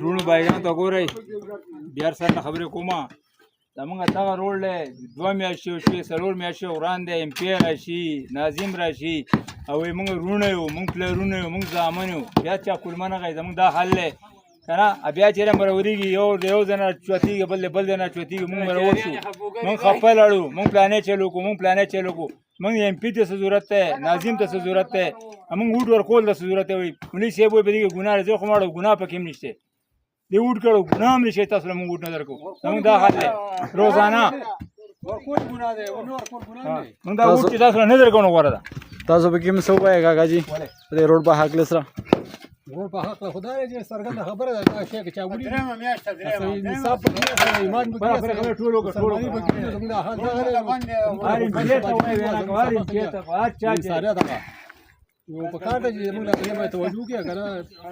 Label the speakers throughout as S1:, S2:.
S1: رونو بایګان ته ګورئ بیا سره خبرې کومه زمونږ دغه روډ دی 2 میاشتې وشوې 4 میاشتې وړاندې ایم پی راشي ناظم راشي او موږ رونه یو موږ پلرونه یو موږ زامن یو بیا چا کلمه نه کوي زمونږ دا حل دی که نه بیا چېرې مرورېږي یو ځای نه چوتېږي بل ځای نه چوتېږي موږ مرور شو موږ خفه لاړو موږ پلانې چلو کړو موږ پلانې چلو کړو موږ ایم پي ته څه ضرورت دی ناظم ته څه ضرورت دی موږ ووټ ورکول ته څه ضرورت دی وایي مولي صاحب وایي په دې کې ګناه دی زه خو ماړه ګناه پکې هم نشته دی ووټ کړو ګناه هم نشته تاسو له موږ ووټ نه درکوو زموږ دا حل دی روزانه موږ دا ووټ چې تاسو له نه درکوو نو غوره ده
S2: تاسو په کې هم څه ووایئ کاکاجي د روډ په حق سره
S3: روډ په حق خدای دې څرګنده خبره ده دا شی که چا وړي نصاب په کې ایمان په کې
S1: ټول
S3: زموږ حال دا یو په کار ته چې موږ له دې توجه وکړو کنه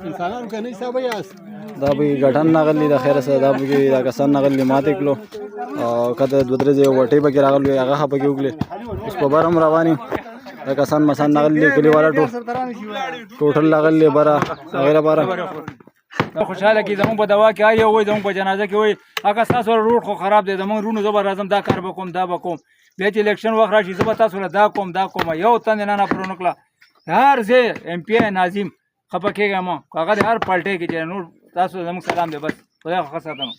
S3: انسانانو کې نه حساب یاست
S2: دا به غټن نغلی د خیر سره دا به دا کسان نغلی ماته کړو او کته د درې یو وټي به راغلی هغه به کې وکړي اوس په بارم رواني دا کسان مسان نغلی کلی والا ټوټل نغلی برا غیره برا
S1: خوشاله کی زمون په دوا کې آی وای زمون په جنازه کې وای هغه تاسو روډ خو خراب دی زمون رونو زبر اعظم دا کار وکوم دا وکوم به چې الیکشن وخت راشي زبر تاسو له دا کوم یو تند نه پرونکلا هر ځای ایم پی ناظم خپه کېږم هغه د هر پالټۍ کې چې نور تاسو زموږ سلام دی بس خدای خو ساتنو